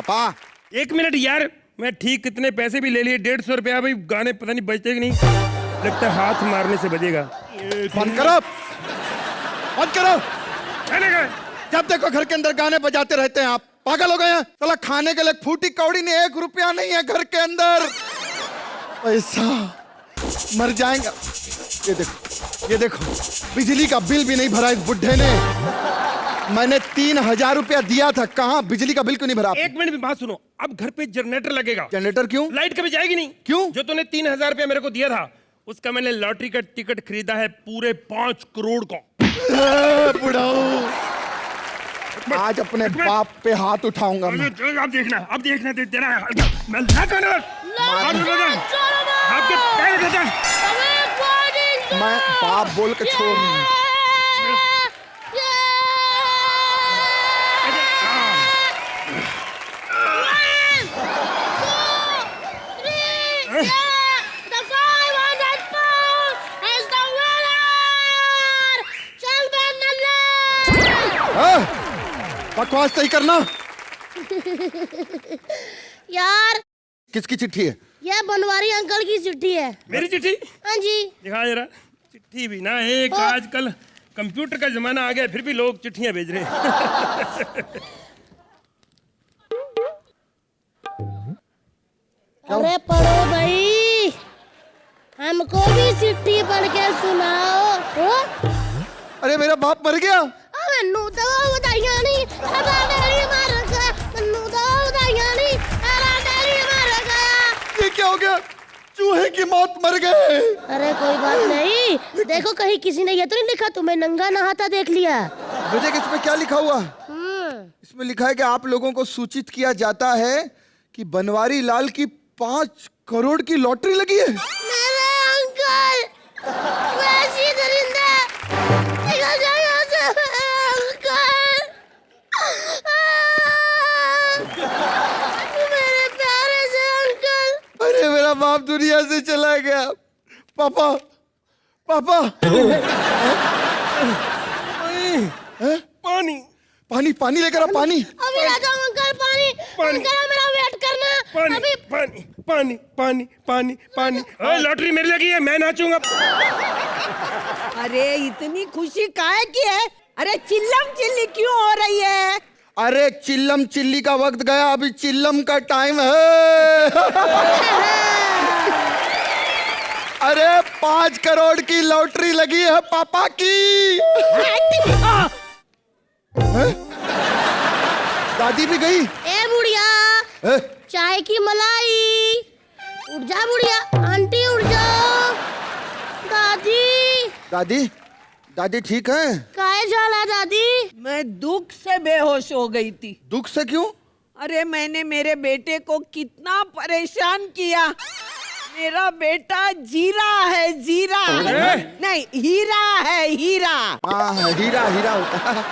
पापा। 1 मिनट यार, मैं ठीक कितने पैसे भी ले लिए, 150 रुपया भाई। गाने पता नहीं बजते कि नहीं, लगता है हाथ मारने से बजेगा। बंद करो, बंद करो। गाने का जब देखो घर के अंदर गाने बजाते रहते हैं आप, पागल हो गए हैं? साला खाने के लिए फूटी कौड़ी नहीं, 1 रुपया नहीं है घर के अंदर। पैसा मर जाएगा। ये देखो, ये देखो, बिजली का बिल भी नहीं भरा इस बुढ़े ने। मैंने 3000 रुपया दिया था, कहाँ बिजली का बिल क्यों नहीं भरा? 1 मिनट में बात सुनो, अब घर पे जनरेटर लगेगा। जनरेटर क्यों? लाइट कभी जाएगी नहीं। क्यों? जो तूने 3000 रुपया मेरे को दिया था, उसका मैंने लॉटरी का टिकट खरीदा है पूरे 5 करोड़ का। बुढ़ाऊ, आज अपने बाप पे हाथ उठाऊंगा मैं। अब देखना, अब देखना तेरा मैं आपके पैर देता। मैं बाप बोल के छोड़ बकवास सही करना। यार किसकी चिट्ठी है? ये बनवारी अंकल की चिट्ठी है। मेरी चिट्ठी? हाँ जी। दिखा जरा। चिट्ठी भी ना एक, आजकल कंप्यूटर का जमाना आ गया, फिर भी लोग चिट्ठियां भेज रहे हैं। अरे पढ़ो भाई, हमको भी चिट्ठी पढ़ के सुनाओ। हो? अरे मेरा बाप मर गया। मैनू तो बताइया नहीं, डैडी मर गया। मैनू तो बताइया नहीं, डैडी मर गया। ये क्या हो गया? चूहे की मौत मर गए। अरे कोई बात नहीं, देखो कहीं किसी ने ये तो नहीं लिखा तुम्हें नंगा नहाता देख लिया। मुझे इसमें क्या लिखा हुआ? इसमें लिखा है कि आप लोगों को सूचित किया जाता है कि बनवारी लाल की 5 करोड़ की लॉटरी लगी है। मेरे अंकल, वैसी दरिंदा, निकल जाओ यहाँ से, अंकल। मेरे प्यारे से अंकल। अरे मेरा बाप दुनिया से चला गया। पापा, पापा। पानी पानी, पानी लेकर आ, पानी। अभी आ जाओ अंकल, पानी। अंकल मेरा वेट करना। पानी अभी पानी पानी पानी पानी पानी। लॉटरी मेरी लगी है, मैं नाचूंगा। अरे इतनी खुशी काहे की है? अरे चिल्लम चिल्ली क्यों हो रही है? अरे चिल्लम चिल्ली का वक्त गया, अभी चिल्लम का टाइम है। अरे 5 करोड़ की लॉटरी लगी है पापा की। दादी भी गई। ए बुढ़िया, चाय की मलाई। उठ जा बुढ़िया, आंटी उठ जाओ। दादी, दादी, दादी ठीक है? काहे जाला दादी? मैं दुख से बेहोश हो गई थी। दुख से क्यों? अरे मैंने मेरे बेटे को कितना परेशान किया। मेरा बेटा जीरा है, जीरा नहीं हीरा है, हीरा। हाँ, हीरा हीरा होता है।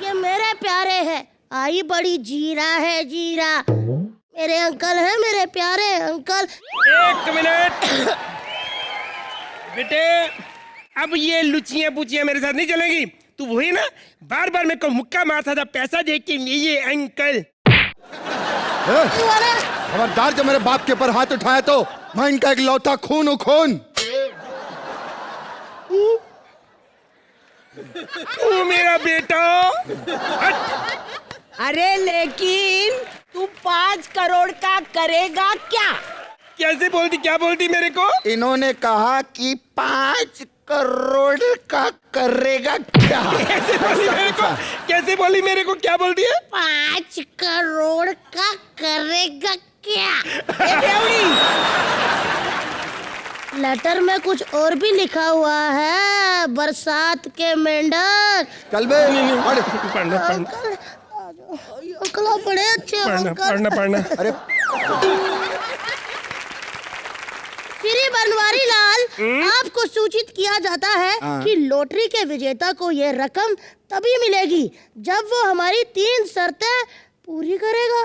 ये मेरे प्यारे हैं, आई बड़ी जीरा है, जीरा। मेरे अंकल हैं, मेरे प्यारे अंकल। 1 मिनट बेटे, अब ये लुचियां पुचियां मेरे साथ नहीं चलेगी। तू वही ना बार बार मेरे को मुक्का मारता था पैसा दे के, ये अंकल। खबरदार, जो मेरे बाप के ऊपर हाथ उठाया तो मैं इनका एक लौता खून हूं, खून। तू मेरा बेटा। अरे लेकिन तू 5 करोड़ का करेगा क्या? कैसे बोलती, क्या बोलती मेरे को? इन्होंने कहा कि 5 करोड़ का करेगा क्या? कैसे बोली मेरे को? कैसे बोली मेरे को? क्या बोलती है? 5 करोड़ का करेगा क्या? लेटर में कुछ और भी लिखा हुआ है। बरसात के मेंढक। चल बे, पढ़ना अंकल आप बड़े अच्छे हो अंकल। पढ़ना। अरे श्री बनवारी लाल, आपको सूचित किया जाता है कि लॉटरी के विजेता को यह रकम तभी मिलेगी जब वो हमारी 3 शर्तें पूरी करेगा।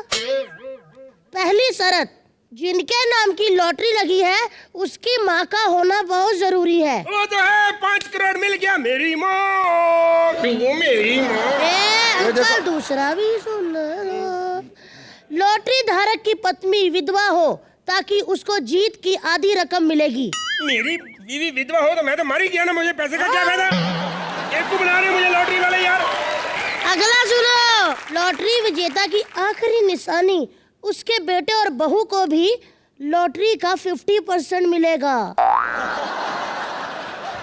पहली शर्त, जिनके नाम की लॉटरी लगी है उसकी माँ का होना बहुत जरूरी है। वो तो है, 5 करोड़ मिल गया। मेरी माँ, मेरी माँ। अंकल दूसरा भी सुन लो। लॉटरी धारक की पत्नी विधवा हो ताकि उसको जीत की आधी रकम मिलेगी। मेरी बीवी विधवा हो तो मैं तो मर ही गया ना, मुझे पैसे का क्या फायदा? एक को बुला रहे मुझे लॉटरी वाले यार। अगला सुनो, लॉटरी विजेता की आखिरी निशानी उसके बेटे और बहू को भी लॉटरी का 50% मिलेगा।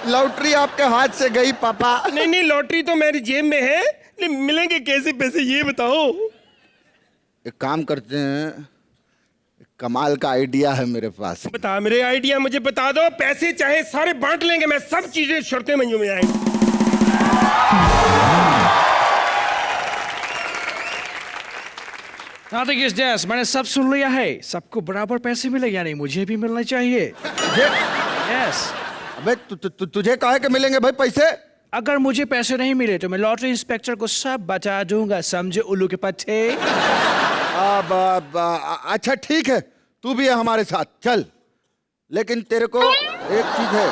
लॉटरी आपके हाथ से गई पापा। नहीं नहीं, लॉटरी तो मेरी जेब में है, लेकिन मिलेंगे कैसे पैसे ये बताओ। एक काम करते हैं, एक कमाल का आइडिया है मेरे पास। बता, मेरे आइडिया मुझे बता दो, पैसे चाहे सारे बांट लेंगे, मैं सब चीजें शर्तें मंजूर में आएंगी। Nothing is this, मैंने सब सुन लिया है। सबको बराबर पैसे मिले, यानी मुझे भी मिलने चाहिए। Yes. अबे तुझे काहे के मिलेंगे भाई पैसे? अगर मुझे पैसे नहीं मिले तो मैं लॉटरी इंस्पेक्टर को सब बता दूंगा, समझे उल्लू के पत्ते। अच्छा ठीक है, तू भी है हमारे साथ, चल। लेकिन तेरे को एक चीज है,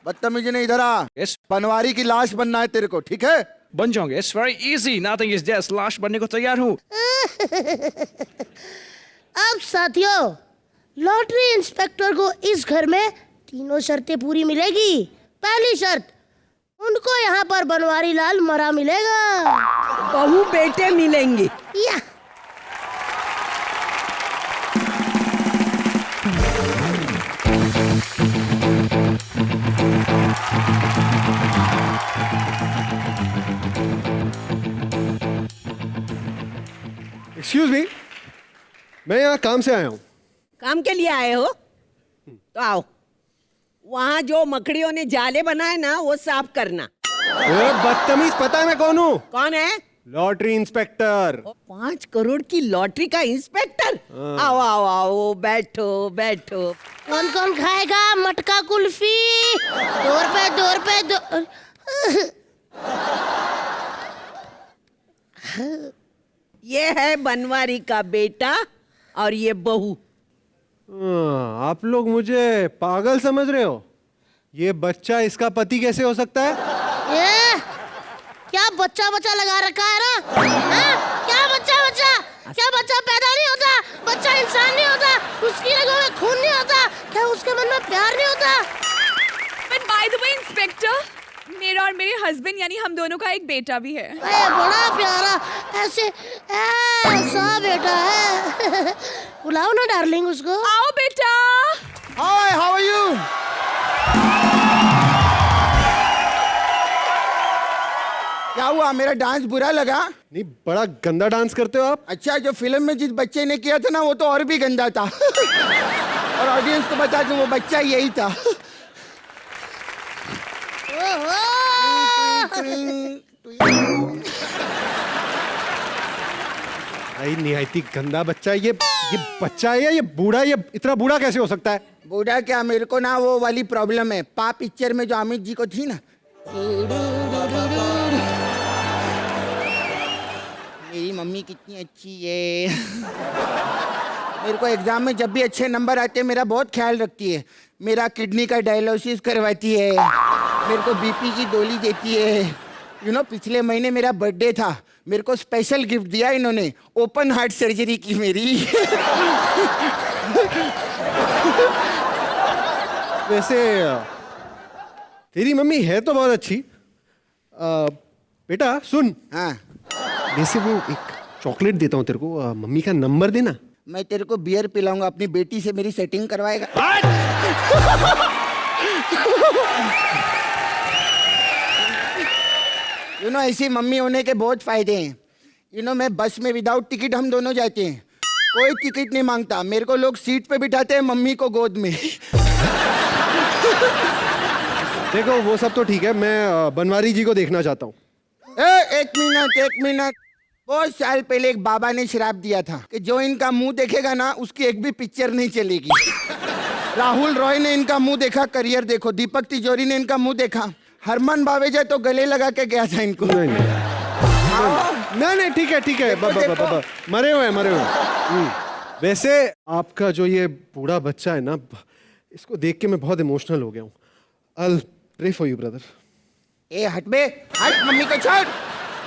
बदतमीजी नहीं, इधर आ। Yes. बनवारी की लाश बनना है तेरे को, ठीक है? बन जाओगे, it's very easy. Nothing is this, लाश बनने को तैयार हूँ। अब साथियों, लॉटरी इंस्पेक्टर को इस घर में तीनों शर्तें पूरी मिलेगी। पहली शर्त, उनको यहाँ पर बनवारी लाल मरा मिलेगा। बहू बेटे मिलेंगे। या एक्सक्यूज मी, मैं यहाँ काम से आया हूँ। काम के लिए आए हो तो आओ। वहाँ जो मकड़ियों ने जाले बनाए ना, वो साफ करना। बदतमीज, पता है मैं कौन हूँ? कौन है? Lottery inspector. 5 करोड़ की लॉटरी का इंस्पेक्टर। आओ आओ आओ, बैठो बैठो। कौन कौन खाएगा मटका कुल्फी? 2 रुपए 2 रुपए 2। ये है बनवारी का बेटा और ये बहू। आप लोग मुझे पागल समझ रहे हो? ये बच्चा इसका पति कैसे हो सकता है? ये क्या बच्चा बच्चा लगा रखा है ना? हाँ? क्या बच्चा बच्चा? क्या बच्चा पैदा नहीं होता? बच्चा इंसान नहीं होता? उसकी रगों में खून नहीं होता? क्या उसके मन में प्यार नहीं होता? But by the way, inspector, मेरा और मेरे हस्बैंड यानी हम दोनों का एक बेटा भी है। बड़ा प्यारा ऐसा बेटा है। बुलाओ ना डार्लिंग उसको। आओ बेटा। हाय, हाउ आर यू? क्या हुआ, मेरा डांस बुरा लगा? नहीं, बड़ा गंदा डांस करते हो आप। अच्छा, जो फिल्म में जिस बच्चे ने किया था ना, वो तो और भी गंदा था। और ऑडियंस को बता दूं, वो बच्चा यही था। भाई निहायती गंदा बच्चा है ये बच्चा है या ये बूढ़ा? ये इतना बूढ़ा कैसे हो सकता है? बूढ़ा क्या, मेरे को ना वो वाली प्रॉब्लम है, पा पिक्चर में जो अमित जी को थी ना। मेरी मम्मी कितनी अच्छी है। मेरे को एग्जाम में जब भी अच्छे नंबर आते हैं, मेरा बहुत ख्याल रखती है। मेरा किडनी का डायलिसिस करवाती है, मेरे को बीपी की गोली देती है। पिछले महीने मेरा बर्थडे था, मेरे को स्पेशल गिफ्ट दिया इन्होंने, ओपन हार्ट सर्जरी की मेरी। वैसे तेरी मम्मी है तो बहुत अच्छी। बेटा सुन, हाँ, वैसे वो एक चॉकलेट देता हूँ तेरे को, मम्मी का नंबर देना। मैं तेरे को बियर पिलाऊंगा, अपनी बेटी से मेरी सेटिंग करवाएगा। ऐसी मम्मी होने के बहुत फायदे हैं। मैं बस में विदाउट टिकट हम दोनों जाते हैं, कोई टिकट नहीं मांगता, मेरे को लोग सीट पे बिठाते हैं, मम्मी को गोद में। देखो वो सब तो ठीक है, मैं बनवारी जी को देखना चाहता हूँ। एक मिनट। बहुत साल पहले एक बाबा ने श्राप दिया था कि जो इनका मुंह देखेगा ना, उसकी एक भी पिक्चर नहीं चलेगी। राहुल रॉय ने इनका मुंह देखा, करियर देखो। दीपक तिजोरी ने इनका मुंह देखा, हरमन बावेजा तो गले लगा के गया था इनको। नहीं ठीक है मरे हुए वैसे आपका जो ये बूढ़ा बच्चा है ना, इसको देख के मैं बहुत इमोशनल हो गया हूँ। I'll pray for you, brother. ए हट बे, हट, मम्मी को छोड़।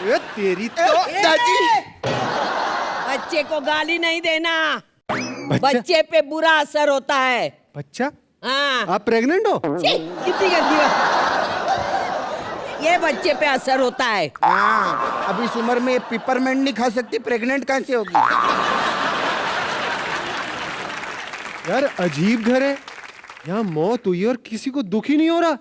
ये तेरी तो दादी। बच्चे को गाली नहीं देना, बच्चा? बच्चे पे बुरा असर होता है। बच्चा? हाँ। आप प्रेग्नेंट हो? छी, कितनी गंदी बात। ये बच्चे पे असर होता है। हाँ, अब इस उम्र में पिपरमेंट नहीं खा सकती, प्रेग्नेंट कैसे होगी? यार अजीब घर है, यहाँ मौत हुई और किसी को दुख ही नहीं हो रहा।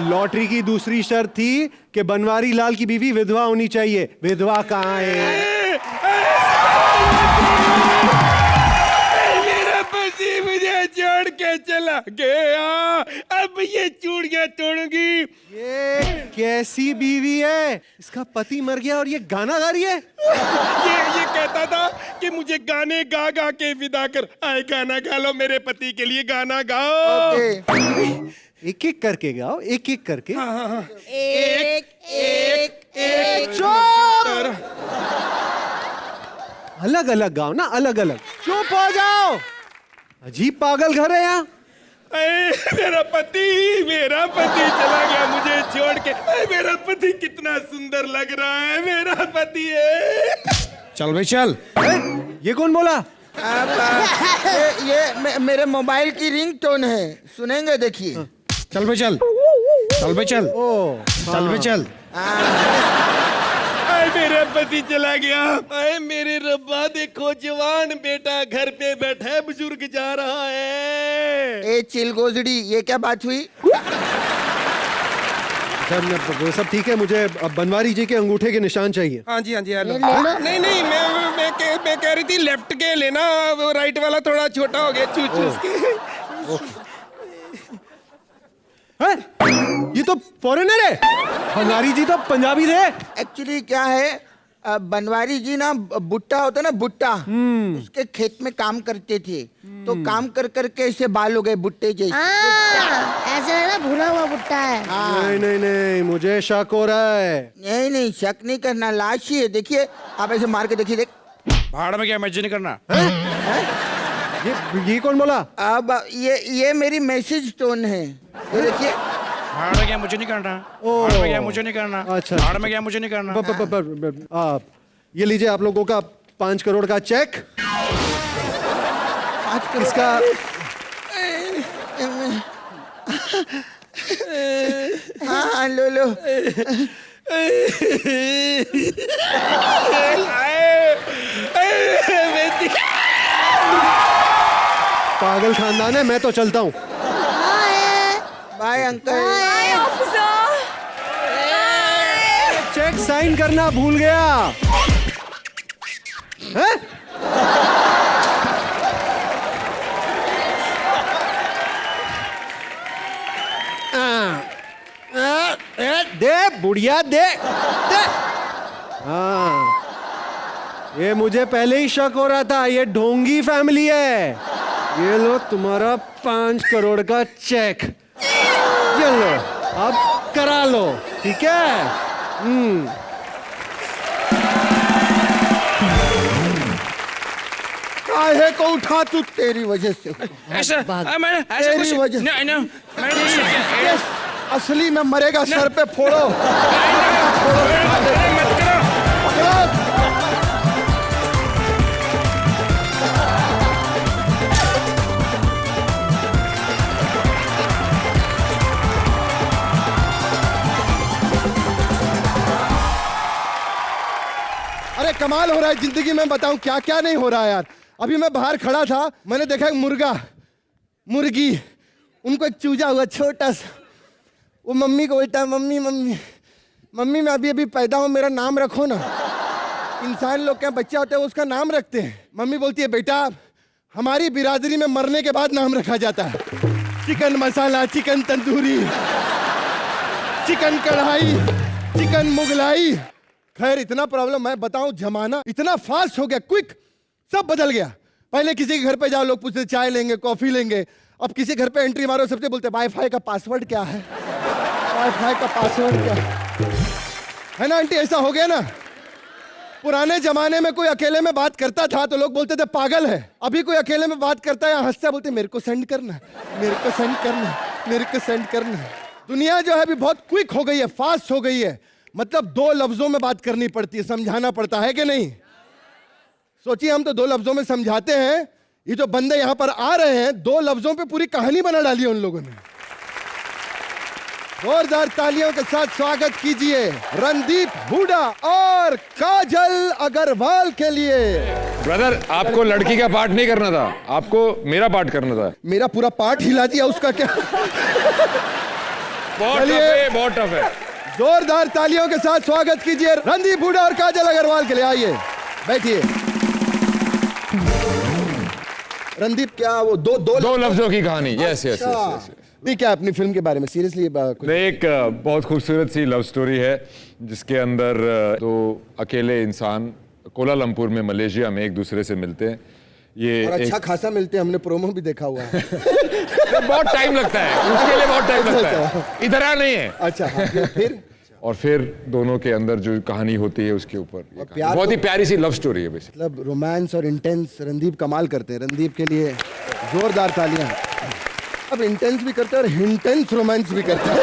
लॉटरी की दूसरी शर्त थी कि बनवारी लाल की बीवी विधवा होनी चाहिए। विधवा कहाँ है? मेरा पति मुझे छोड़ के चला गया, अब ये चूड़ियां तोड़ूंगी। ये कैसी बीवी है? इसका पति मर गया और ये गाना गा रही है। ये कहता था कि मुझे गाने गा गा के विदा कर। आए गाना गा लो, मेरे पति के लिए गाना गाओ। एक एक करके गाओ, एक एक करके। एक एक एक चुप! अलग अलग गाओ ना, अलग अलग। चुप हो जाओ, अजीब पागल घर है यहाँ। मेरा पति चला गया मुझे छोड़ के। मेरा पति कितना सुंदर लग रहा है, मेरा पति है। चल भाई चल। ये कौन बोला? ये मेरे मोबाइल की रिंगटोन है, सुनेंगे देखिए। चल भाई चल। चल भाई चल। चल भाई चल। मेरा पति चला गया। अरे मेरे रब्बा, देखो जवान बेटा घर पे बैठा है, बुजुर्ग जा रहा है। ए चिल गोजड़ी, ये क्या बात हुई? वो सब ठीक है, मुझे बनवारी जी के अंगूठे के निशान चाहिए। हाँ जी हेलो। ले लो। नहीं मैं कह रही थी लेफ्ट के लेना, वो राइट वाला थोड़ा छोटा हो गया, चूस के। है? ये तो फॉरेनर है। बनवारी जी तो पंजाबी थे। एक्चुअली क्या है, बनवारी जी ना भुट्टा होता है ना, भुट्टा, उसके खेत में काम करते थे, तो काम कर करके ऐसे बाल हो गए भुट्टे जैसे। ऐसा है ना, भुना हुआ भुट्टा है। नहीं नहीं नहीं, मुझे शक हो रहा है। नहीं शक नहीं करना, लाश ही है। देखिए आप ऐसे मार के देखिए, देख। भाड़ में क्या मैच नहीं करना। ये कौन बोला? अब ये मेरी मैसेज टोन है, ये देखिए। भाड़ में क्या मुझे नहीं करना। भाड़ में क्या मुझे नहीं करना। अच्छा, भाड़ में क्या मुझे नहीं करना। आप ये लीजिए, आप लोगों का 5 करोड़ का चेक। इसका हाँ लो। पागल खानदान है, मैं तो चलता हूँ। Bye uncle. Hi officer. Cheque sign करना भूल गया है? दे बुढ़िया दे। हाँ, ये मुझे पहले ही शक हो रहा था, ये ढोंगी फैमिली है। ये लो तुम्हारा 5 करोड़ का चेक, चलो अब करा लो, ठीक है? काहे को उठा तू, तेरी वजह से। ऐसा मैंने ऐसा तेरी कुछ वजह। मैंने असली में मरेगा, सर पे फोड़ो। अरे कमाल हो रहा है जिंदगी में, बताऊं क्या क्या नहीं हो रहा है यार। अभी मैं बाहर खड़ा था, मैंने देखा एक मुर्गी, उनको एक चूजा हुआ छोटा सा। वो मम्मी को बोलता है, मम्मी मैं अभी पैदा हूँ, मेरा नाम रखो ना। इंसान लोग क्या बच्चा होता है उसका नाम रखते हैं। मम्मी बोलती है, बेटा हमारी बिरादरी में मरने के बाद नाम रखा जाता है। चिकन मसाला, चिकन तंदूरी, चिकन कढ़ाई, चिकन मुगलाई। खैर इतना प्रॉब्लम, मैं बताऊं जमाना इतना फास्ट हो गया, क्विक, सब बदल गया। पहले किसी के घर पे जाओ, लोग पूछते चाय लेंगे, कॉफी लेंगे। अब किसी घर पे एंट्री मारो, सबसे बोलते वाईफाई का पासवर्ड क्या है, वाईफाई का पासवर्ड क्या है ना आंटी? ऐसा हो गया ना। पुराने जमाने में कोई अकेले में बात करता था तो लोग बोलते थे पागल है। अभी कोई अकेले में बात करता है, हंसता, बोलते मेरे को सेंड करना, मेरे को सेंड करना, मेरे को सेंड करना। दुनिया जो है अभी बहुत क्विक हो गई है, फास्ट हो गई है। मतलब 2 लफ्जों में बात करनी पड़ती है, समझाना पड़ता है कि नहीं? सोचिए, हम तो 2 लफ्जों में समझाते हैं, ये जो बंदे यहां पर आ रहे हैं 2 लफ्जों पे पूरी कहानी बना डाली है उन लोगों ने। जोरदार तालियों के साथ स्वागत कीजिए रणदीप हुडा और काजल अग्रवाल के लिए। ब्रदर, आपको लड़की का पार्ट नहीं करना था, आपको मेरा पार्ट करना था। मेरा पूरा पार्ट हिला दिया, उसका क्या? बहुत टफ है, बहुत टफ है। जोरदार तालियों के साथ स्वागत कीजिए रणदीप हुडा और काजल अग्रवाल के लिए। आइए बैठिए। रणदीप, क्या वो दो लफ्जों की कहानी? Yes yes yes. नहीं, क्या अपनी फिल्म के बारे में सीरियसली? एक बहुत खूबसूरत सी लव स्टोरी है जिसके अंदर 2 अकेले इंसान कोलालमपुर में, मलेशिया में एक दूसरे से मिलते हैं। ये और अच्छा खासा मिलते हैं, हमने प्रोमो भी देखा हुआ है। बहुत टाइम लगता है उसके लिए, बहुत टाइम लगता है, इधर आ नहीं है। अच्छा, फिर और फिर दोनों के अंदर जो कहानी होती है उसके ऊपर बहुत ही प्यारी सी लव स्टोरी है बेसिकली। मतलब रोमांस और इंटेंस रणदीप कमाल करते हैं। रणदीप के लिए जोरदार तालियां। अब इंटेंस भी करते हैं और हिंटेंस रोमांस भी करते हैं।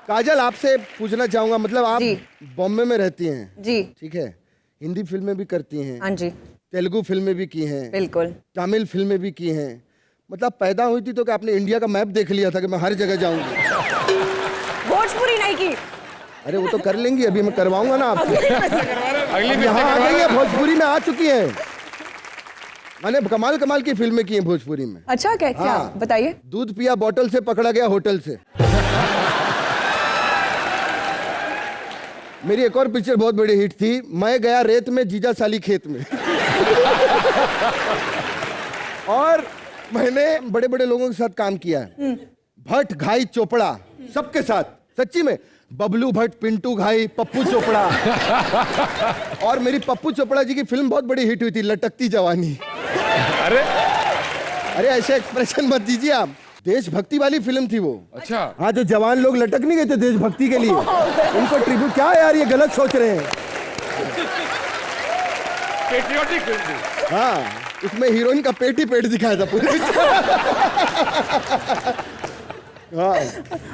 काजल, आपसे पूछना चाहूंगा, मतलब आप बॉम्बे में रहती हैं जी, ठीक है, हिंदी फिल्में भी करती हैं, हाँ जी, तेलुगु फिल्में भी की हैं, बिल्कुल, तमिल फिल्में भी की हैं। मतलब पैदा हुई थी तो क्या आपने इंडिया का मैप देख लिया था कि मैं हर जगह जाऊंगी? भोजपुरी नहीं की? अरे वो तो कर लेंगी, अभी मैं करवाऊंगा ना आपको। अगली यहाँ आ गई है, भोजपुरी में आ चुकी है। मैंने कमाल कमाल की फिल्में की हैं भोजपुरी में। अच्छा, क्या क्या हाँ। बताइए। दूध पिया बोतल से, पकड़ा गया होटल से। मेरी एक और पिक्चर बहुत बड़ी हिट थी, मैं गया रेत में, जीजा साली खेत में। और मैंने बड़े बड़े लोगों के साथ काम किया है, भट्ट, घाई, चोपड़ा, सबके साथ, सच्ची में। बबलू भट्ट, पिंटू घाई, पप्पू चोपड़ा। और मेरी पप्पू चोपड़ा जी की फिल्म बहुत बड़ी हिट हुई थी, लटकती जवानी। अरे ऐसे एक्सप्रेशन मत दीजिए आप, देशभक्ति वाली फिल्म थी वो। अच्छा, हाँ, जो जवान लोग लटक नहीं गए थे देशभक्ति के लिए, उनको ट्रिब्यूट। क्या यार, ये गलत सोच रहे हैं। पेट्रियोटिक फिल्म थी। हाँ, इसमें हीरोइन का पेट ही पेट दिखाया था पूरे। हाँ,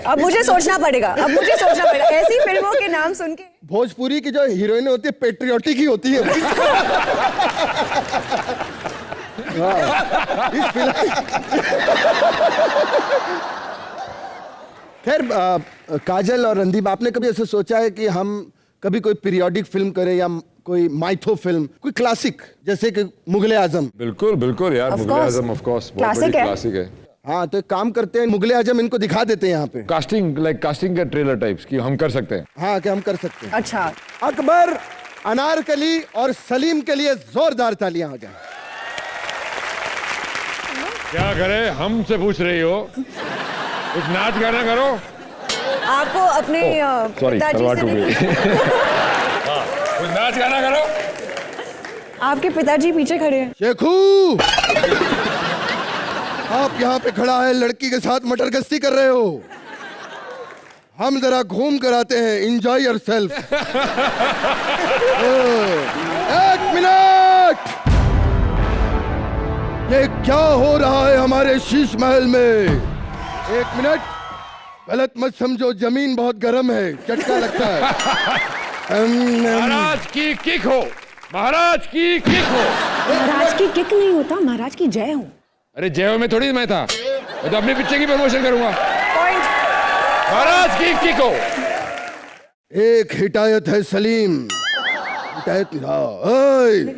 अब मुझे सोचना पड़ेगा, अब मुझे सोचना पड़ेगा। ऐसी फिल्मों के नाम सुन के भोजपुरी की जो हीरोइन होती है पेट्रियोटिक ही होती है। हाँ, इस फिल्म खैर, काजल और रणदीप, आपने कभी ऐसा सोचा है कि हम कभी कोई पीरियोडिक फिल्म करें या कोई माइथो फिल्म, कोई क्लासिक, जैसे कि मुगले आजम? बिल्कुल बिल्कुल यार, मुगले आजम ऑफ कोर्स बहुत बड़ी क्लासिक है। हाँ, तो एक काम करते हैं, मुगले आजम इनको दिखा देते हैं यहाँ पे। कास्टिंग का ट्रेलर टाइप्स की हम कर सकते हैं। हाँ, क्या हम कर सकते हैं? अच्छा, अकबर, अनारकली और सलीम के लिए जोरदार तालियां हो जाए। क्या करे, हमसे पूछ रही हो? कुछ नाच गाना करो। आपको अपने पिताजी से नहीं, कुछ नाच गाना करो। आपके पिताजी पीछे खड़े हैं। शेखू, आप यहाँ पे खड़ा है, लड़की के साथ मटर गश्ती कर रहे हो। हम जरा घूम कर आते हैं, एंजॉय योरसेल्फ। 1 मिनट, ये क्या हो रहा है हमारे शीश महल में? 1 मिनट, गलत मत समझो, जमीन बहुत गर्म है, चटका लगता है। महाराज की किक हो, महाराज की किक हो। महाराज की किक नहीं होता, महाराज की जय हो। अरे जय में थोड़ी मैं था, मैं तो अपनी पिक्चर की प्रमोशन करूंगा। पॉइंट। महाराज की किक हो। एक हिदायत है सलीम, हिदायत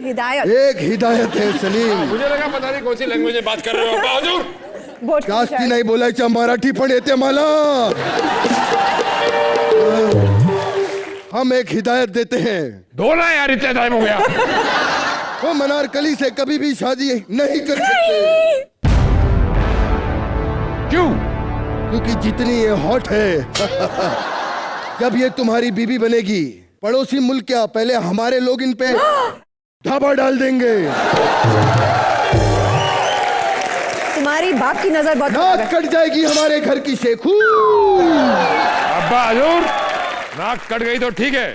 हिदायत, एक हिदायत है सलीम। मुझे लगा पता नहीं कौन सी लैंग्वेज में बात कर रहे हो। बहादुर, जास्ती नाही बोलायचं, मराठी पण येते मला। हम एक हिदायत देते हैं, धोना यार, इतना टाइम हो गया। वो अनारकली से कभी भी शादी नहीं कर सकते। क्यों? क्योंकि जितनी ये हॉट है, जब ये तुम्हारी बीवी बनेगी, पड़ोसी मुल्क क्या, पहले हमारे लोग इन पे ढाबा डाल देंगे। तुम्हारी बाप की नजर बहुत खराब नाक है। कट जाएगी हमारे घर की शेखू। अब्बा हजूर, नाक कट गई तो ठीक है,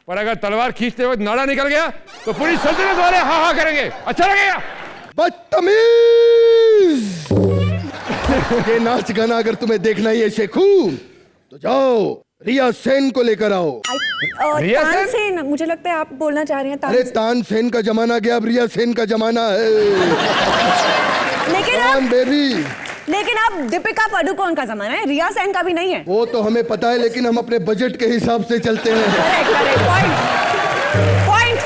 पर अगर तलवार खींचते वक्त नाड़ा निकल गया तो पूरी सल्तनत वाले हा हा करेंगे। अच्छा लगेगा? बदतमीज। ये नाच गाना अगर तुम्हें देखना ही है शेखू, तो जाओ रिया सेन को लेकर आओ। रिया सेन? तानसेन, मुझे लगता है आप बोलना चाह रहे हैं अरे तानसेन। तानसेन का जमाना गया, अब रिया सेन का जमाना है। लेकिन बेबी, अब दीपिका पादुकोण का जमाना है, रिया सेन का भी नहीं है। वो तो हमें पता है, लेकिन हम अपने बजट के हिसाब से चलते हैं। Correct, point.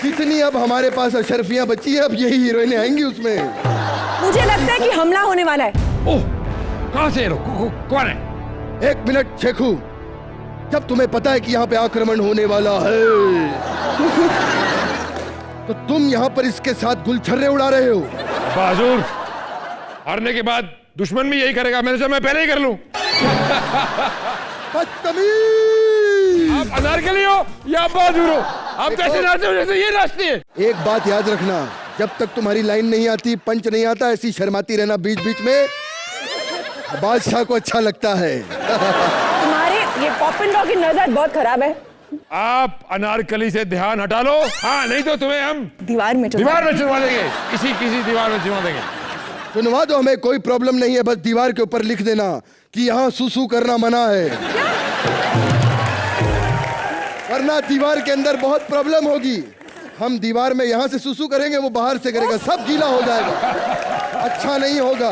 जितनी अब हमारे पास अशरफियां बची है, अब यही हीरोइनें आएंगी उसमें। मुझे लगता है कि हमला होने वाला है। ओह, कहां से कौन है? एक मिनट शेखू, जब तुम्हें पता है कि यहाँ पे आक्रमण होने वाला है, तो तुम यहाँ पर इसके साथ गुलछर्रे उड़ा रहे हो। बाजूर, हारने के बाद दुश्मन भी यही करेगा, मैंने सोचा मैं पहले ही कर लूं। बदतमीज। आप अनारकली हो या बाजूर हो? आप कैसे नाचते हो जैसे ये नाचती है? एक बात याद रखना, जब तक तुम्हारी लाइन नहीं आती, पंच नहीं आता, ऐसी शर्माती रहना बीच बीच में, बादशाह को अच्छा लगता है। तुम्हारे ये पॉपिन रॉक की नजर बहुत खराब है। आप अनारकली से ध्यान हटा लो, हाँ नहीं तो तुम्हें हम दीवार में चुनवा देंगे, किसी दीवार में चुनवा देंगे। सुनवा दो, हमें कोई प्रॉब्लम नहीं है, बस दीवार के ऊपर लिख देना कि यहाँ सुसु करना मना है, वरना दीवार के अंदर बहुत प्रॉब्लम होगी। हम दीवार में यहाँ से सुसु करेंगे, वो बाहर से करेगा, सब गीला हो जाएगा, अच्छा नहीं होगा।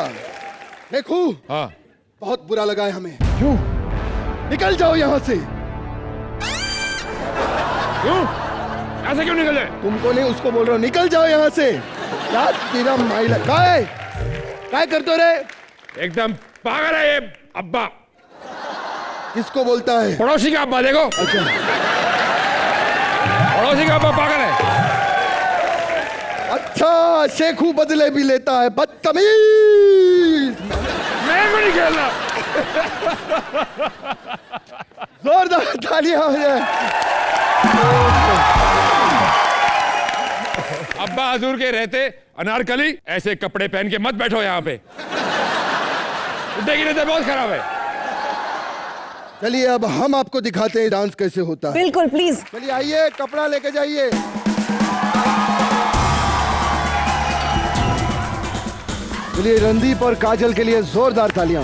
देखो, हाँ, बहुत बुरा लगा है हमें। क्यों? निकल जाओ यहाँ से। क्यों? ऐसे क्यों निकल जाए? तुमको नहीं, उसको बोल रहा हूँ, निकल जाओ यहाँ से। क्या तेरा माइला काय करते रे? एकदम पागल है ये अब्बा। किसको बोलता है? पड़ोसी का अब्बा, देखो। अच्छा, पड़ोसी का अब्बा पागल है। अच्छा, शेखू बदले भी लेता है, बदतमीज। मैं को नहीं खेलना। जोरदार तालियां हो जाए। अब्बा हजूर के रहते अनारकली ऐसे कपड़े पहन के मत बैठो यहाँ पे, की नजर बहुत खराब है। चलिए अब हम आपको दिखाते हैं डांस कैसे होता है। बिल्कुल, प्लीज। चलिए आइए, कपड़ा लेके जाइए। चलिए रणदीप और काजल के लिए जोरदार तालियां।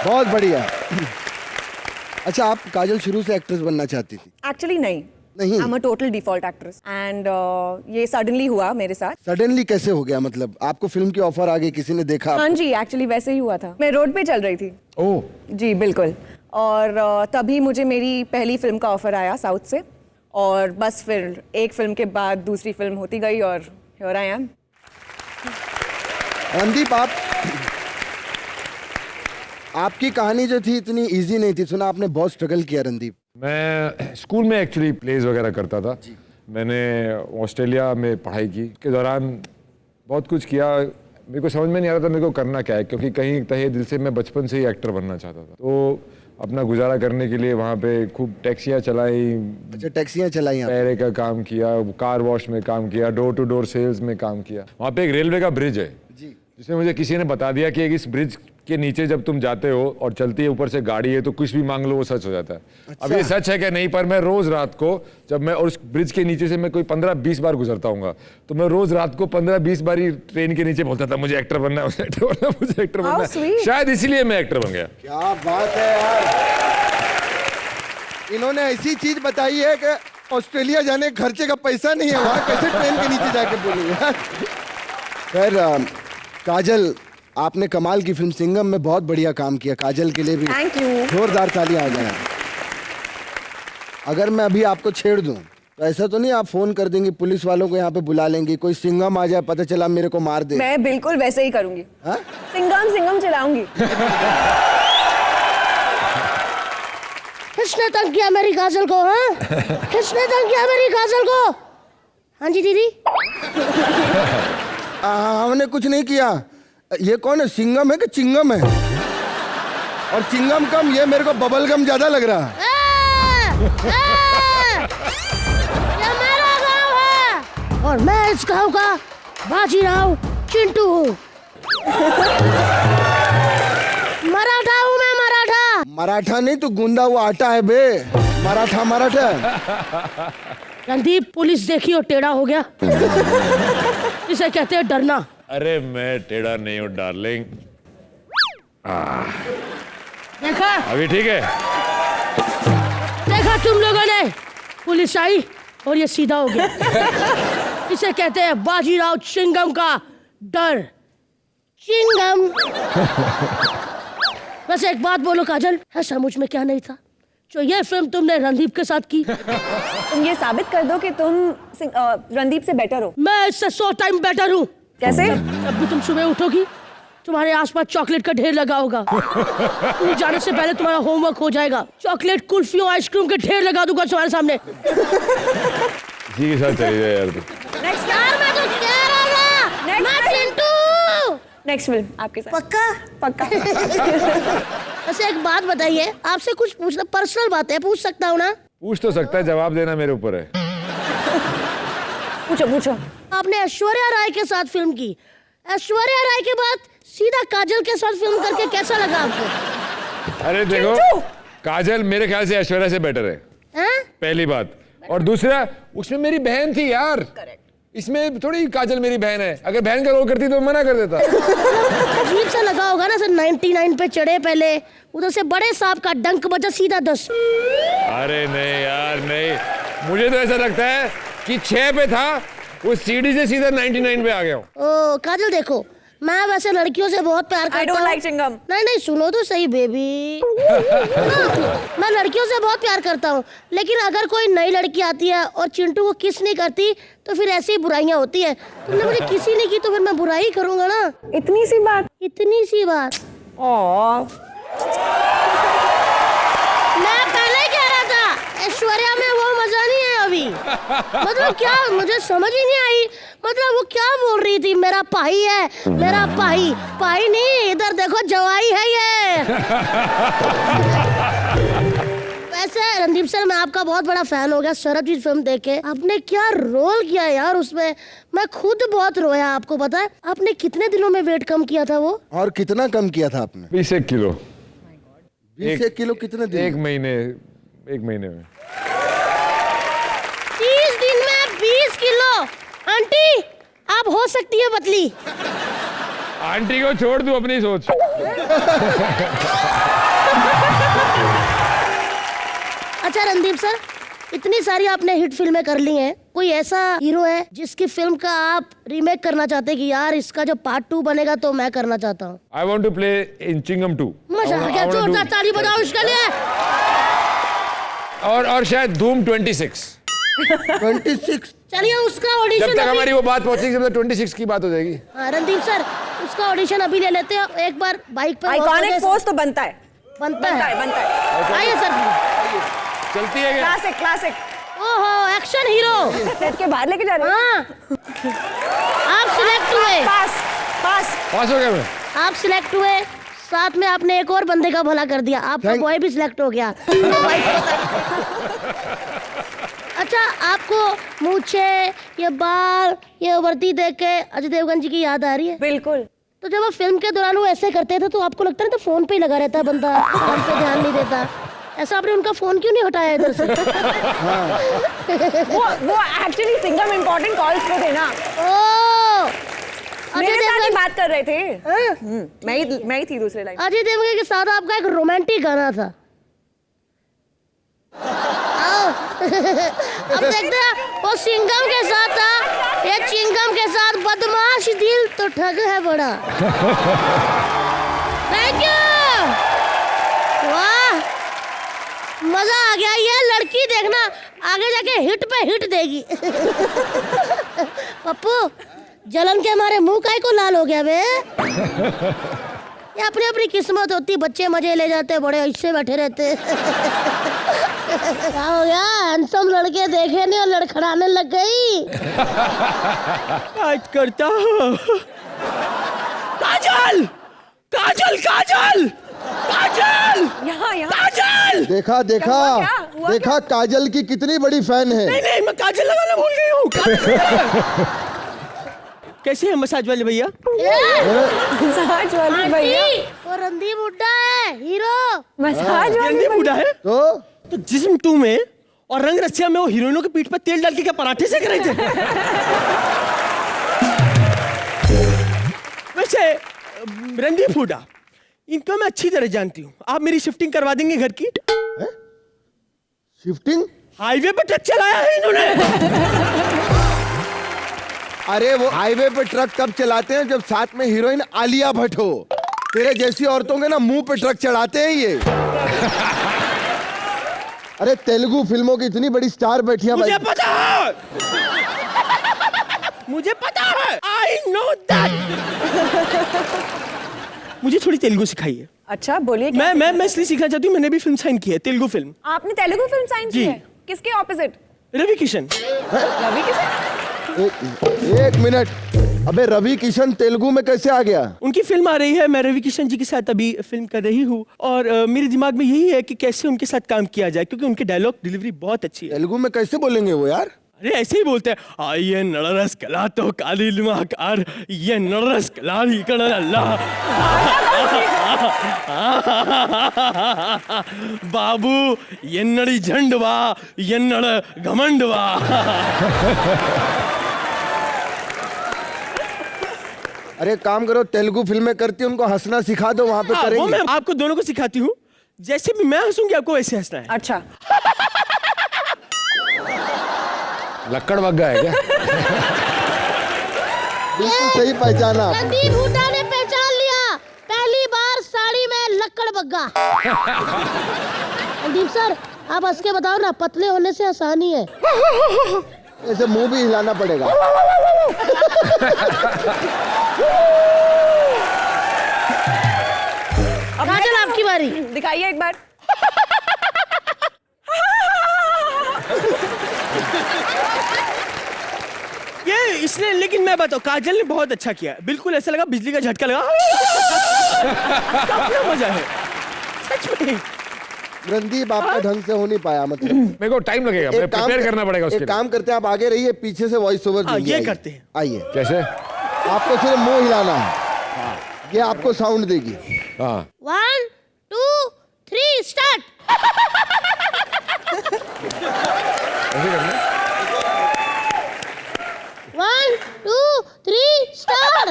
बहुत बढ़िया। अच्छा, आप काजल शुरू से एक्ट्रेस बनना चाहती थी? एक्चुअली नहीं, नहीं? I'm a total default actress and ये सडनली हुआ मेरे साथ। सडनली कैसे हो गया? मतलब आपको फिल्म की ऑफर आ गई, किसी ने देखा? हाँ जी, एक्चुअली वैसे ही हुआ था। मैं रोड पे चल रही थी। ओह, जी बिल्कुल। और तभी मुझे मेरी पहली फिल्म का ऑफर आया साउथ से, और बस फिर एक फिल्म के बाद दूसरी फिल्म होती गई और हियर आई एम। रणदीप, आपकी कहानी जो थी इतनी इजी नहीं थी, सुना आपने बहुत स्ट्रगल किया रणदीप। मैं स्कूल में एक्चुअली प्लेज वगैरह करता था। मैंने ऑस्ट्रेलिया में पढ़ाई की, के दौरान बहुत कुछ किया। मेरे को समझ में नहीं आ रहा था मेरे को करना क्या है, क्योंकि कहीं तहे दिल से मैं बचपन से ही एक्टर बनना चाहता था। तो अपना गुजारा करने के लिए वहाँ पे खूब टैक्सियाँ चलाई। अच्छा, टैक्सियाँ चलाई आप? पैरे का काम किया, कार वॉश में काम किया, डोर टू डोर सेल्स में काम किया। वहाँ पे एक रेलवे का ब्रिज है जी, जिसमें मुझे किसी ने बता दिया कि इस ब्रिज के नीचे जब तुम जाते हो और चलती है ऊपर से गाड़ी है तो कुछ भी मांग लो वो सच हो जाता है। अच्छा। अब ये सच है कि नहीं, पर मैं रोज रात को जब मैं और उस ब्रिज के नीचे से मैं कोई 15-20 बार गुजरता हूँ, तो मैं रोज रात को 15-20 बार ही ट्रेन के नीचे बोलता था मुझे एक्टर बनना है, मुझे एक्टर बनना है, मुझे एक्टर बनना है। शायद इसीलिए मैं एक्टर बन गया। क्या बात है यार। इन्होंने ऐसी चीज बताई है कि ऑस्ट्रेलिया जाने खर्चे का पैसा नहीं है, वहां कैसे ट्रेन के नीचे जाके बोलेंगे। खैर काजल, आपने कमाल की फिल्म सिंघम में बहुत बढ़िया काम किया। काजल के लिए भी थैंक यू। जोरदार तालियां आ जाए। अगर मैं अभी आपको छेड़ दूं तो ऐसा तो नहीं आप फोन कर देंगे, पुलिस वालों को यहाँ पे बुला लेंगी, कोई सिंघम आ जाए, पता चला मेरे को मार दे? मैं बिल्कुल वैसे ही करूंगी। हाँ? सिंघम चलाऊंगी। किसने तंग किया मेरी काजल को? हाँ, किसने तंग किया मेरी काजल को? हाँ जी दीदी। हमने कुछ नहीं किया। ये कौन है, सिंघम है कि चिंगम है? और चिंगम कम, ये मेरे को बबल गम ज्यादा लग रहा है। ये मेरा गाँव है और मैं इस गांव का बाजीराव चिंटू हूँ। मराठा हूँ मैं, मराठा। मराठा नहीं तो गूंदा हुआ आटा है बे। मराठा मराठा। रणदीप, पुलिस देखी और टेढ़ा हो गया। इसे कहते हैं डरना। अरे मैं टेढ़ा नहीं हूँ डार्लिंग। देखा, अभी ठीक है। देखा तुम लोगों ने, पुलिस आई और ये सीधा हो गया। इसे कहते हैं बाजीराव चिंगम का डर। चिंगम। बस एक बात बोलो काजल, ऐसा मुझ में क्या नहीं था जो ये फिल्म तुमने रणदीप के साथ की? तुम ये साबित कर दो कि तुम रणदीप से बेटर हो। मैं इससे 100 टाइम बेटर हूँ। कैसे? जब भी तुम सुबह उठोगी तुम्हारे आसपास चॉकलेट का ढेर लगा होगा। तुम जाने से पहले तुम्हारा होमवर्क हो जाएगा। चॉकलेट, कुल्फियों, आइसक्रीम के ढेर लगा दूंगा तुम्हारे सामने। जी के साथ चली जाए यार तू। यार मैं तो कह रहा था, मैं चिंटू। नेक्स्ट फिल्म आपके साथ। पक्का? पक्का। वैसे एक बात बताइए, आपसे कुछ पूछना, पर्सनल बात है, पूछ सकता हूँ ना? पूछ तो सकता है, जवाब देना मेरे ऊपर है। पूछो पूछो। आपने ऐश्वर्या राय के साथ फिल्म की, ऐश्वर्या राय के बाद सीधा काजल के साथ फिल्म करके कैसा लगा आपको? अरे देखो, काजल मेरे ख्याल से ऐश्वर्या से बेटर है, पहली बात। और दूसरा, उसमें मेरी बहन थी यार। इसमें थोड़ी काजल मेरी बहन है। अगर बहन का रोल करती तो मना कर देता। अजीब सा लगा होगा ना सर। 99 पे चढ़े, पहले उधर से बड़े सांप का डंक बजा, सीधा 10। अरे नहीं यार नहीं, मुझे तो ऐसा लगता है कि 6 पे था, वो सीढ़ी से सीधा 99 पे आ गया हूँ। ओ काजल देखो, मैं वैसे लड़कियों से बहुत प्यार करता हूँ। I don't like Chingam. नहीं, सुनो तो सही बेबी। मैं लड़कियों से बहुत प्यार करता हूँ, लेकिन अगर कोई नई लड़की आती है और चिंटू को किस नहीं करती तो फिर ऐसी बुराइयां होती है। तुमने मुझे किसी नहीं की तो फिर मैं बुराई करूंगा ना। इतनी सी बात। इतनी सी बात। मैं पहले ही कह रहा था, ऐश्वर्या में वो मजा नहीं है अभी। मतलब क्या, मुझे समझ ही नहीं आई। मतलब वो क्या बोल रही थी, मेरा भाई है, मेरा भाई। भाई नहीं, इधर देखो जवाई है ये। वैसे रणदीप सर, मैं आपका बहुत बड़ा फैन हो गया सरबजीत फिल्म देख के। आपने क्या रोल किया यार उसमें, मैं खुद बहुत रोया। आपको पता है आपने कितने दिनों में वेट कम किया था वो? और कितना कम किया था आपने? 20 किलो। 20 किलो कितने दिन? एक महीने में। 30 दिन में 20 किलो। आंटी, आप हो सकती है पतली। आंटी को छोड़ दूं, अपनी सोच। अच्छा रणदीप सर, इतनी सारी आपने हिट फिल्में कर ली हैं, कोई ऐसा हीरो है जिसकी फिल्म का आप रीमेक करना चाहते हैं कि यार इसका जो पार्ट 2 बनेगा तो मैं करना चाहता हूँ? I want to play in Chingam 2। मजा आ गया, जोरदार ताली बजाओ इसके लिए। और शायद धूम 26। चलिए उसका ऑडिशन जब तक हमारी वो बात पहुंचेगी, जब तक 26 की बात हो जाएगी। रणदीप सर, उसका ऑडिशन अभी ले लेते हैं। एक बार बाइक पर आइकॉनिक पोज तो बनता है। बनता है। आइए सर, चलती है क्या? क्लासिक। ओहो, एक्शन हीरो। सेट के बाहर लेके जा रहे हैं। आप सिलेक्ट हुए। पास हो गया मैं। आप सिलेक्ट हुए, साथ में आपने एक और बंदे का भला कर दिया, आपका बॉय भी सिलेक्ट हो गया। अच्छा, आपको मूछे, ये बाल, ये वर्दी देख के अजय देवगन जी की याद आ रही है? बिल्कुल। तो जब आप फिल्म के दौरान वो ऐसे करते थे तो आपको लगता नहीं तो फोन पे ही लगा रहता बंदा, काम पे ध्यान नहीं देता? ऐसा आपने उनका फोन क्यों नहीं हटाया इधर से? वो एक्चुअली सिंगम इम्पोर्टेंट कॉल्स पे थे ना। ओ, मेरे साथ ही बात कर रहे थे। मैं ही थी दूसरे लाइन। अजय देवगन के साथ आपका एक रोमांटिक गाना था। अब देखते हैं वो सिंगम के साथ था, ये चिंगम के साथ बदमाश दिल तो ठग है बड़ा। Thank you. वाह, मजा आ गया। ये लड़की देखना आगे जाके हिट पे हिट देगी। पप्पू, जलन के हमारे मुंह काहे को लाल हो गया बे? ये अपनी अपनी किस्मत होती, बच्चे मजे ले जाते, बड़े ऐसे बैठे रहते। क्या हो गया, हैंडसम लड़के देखे नहीं और लड़खड़ाने लग गई? बात करता हूँ। काजल, काजल, काजल, काजल, यहाँ काजल। देखा देखा हुआ देखा, काजल की कितनी बड़ी फैन है। नहीं, मैं काजल लगाना भूल गई हूँ। कैसे हैं मसाज वाले भैया? मसाज वाले भैया, वो रणदीप हुड्डा है, हीरो। मसाज वाले रणदीप हुड्डा है? तो जिस्म 2 में और रंग रसिया में वो हीरोइनों के पीठ पर तेल डाल के क्या पराठे सेक रहे थे? वैसे रणदीप हुड्डा, इनको मैं अच्छी तरह जानती हूँ। आप मेरी शिफ्टिंग करवा देंगे घर की? शिफ्टिंग? हाईवे पे ट्रक चलाया है इन्होंने। अरे वो हाईवे पे ट्रक तब चलाते हैं जब साथ में हीरोइन आलिया भट्ट हो। तेरे जैसी औरतों के ना मुंह पे ट्रक चढ़ाते हैं ये। अरे तेलुगु फिल्मों की इतनी बड़ी स्टार बैठी है। मुझे पता है, मुझे पता है, आई नो दैट। मुझे थोड़ी तेलुगु सिखाइए। अच्छा बोलिए। मैं इसलिए सीखना चाहती हूँ, मैंने भी फिल्म साइन की है, तेलुगु फिल्म। आपने तेलुगु फिल्म साइन की जी। है? किसके ऑपोजिट? रवि किशन। रवि किशन? एक मिनट, अबे रवि किशन तेलुगु में कैसे आ गया? उनकी फिल्म आ रही है, मैं रवि किशन जी के साथ अभी फिल्म कर रही हूँ और मेरे दिमाग में यही है कि कैसे उनके साथ काम किया जाए, क्योंकि उनके डायलॉग डिलीवरी बहुत अच्छी है। तेलुगु में कैसे बोलेंगे वो यार? अरे ऐसे ही बोलते हैं, आइए नड़रस कला तो काली कार, ये नड़रस कला ही अल्लाह। बाबू एन्नड़ी झंडवा एन्नड़ घमंडवा। अरे काम करो, तेलुगु फिल्में करती है, उनको हंसना सिखा दो, वहां पे वो करेंगे। मैं आपको दोनों को सिखाती हूँ, जैसे भी मैं हंसूंगी आपको वैसे हंसना है। अच्छा। लक्कड़ बग्गा है क्या? बिल्कुल सही पहचाना। रणदीप हुड्डा ने पहचान लिया, पहली बार साड़ी में लक्कड़ बग्गा। रणदीप सर, आप हंस के बताओ ना, पतले होने से आसानी है। ऐसे मुंह भी हिलाना पड़ेगा। काजल आपकी बारी। दिखाइए एक बार। ये इसने, लेकिन मैं बताऊं, काजल ने बहुत अच्छा किया, बिल्कुल ऐसा लगा बिजली का झटका लगा। काफी मजा है सच में। रणदीप आपका ढंग से हो नहीं पाया, मतलब मेरे को टाइम लगेगा, मैं प्रिपेयर करना पड़ेगा उसके एक काम करते हैं, आप आगे रहिए, पीछे से वॉइस ओवर देंगे। ये आइए। करते हैं। आइए, कैसे? आपको सिर्फ मुंह हिलाना है, ये आपको साउंड देगी। हाँ 1 2 3 स्टार्ट। ऐसे करना। 1 2 3 स्टार्ट।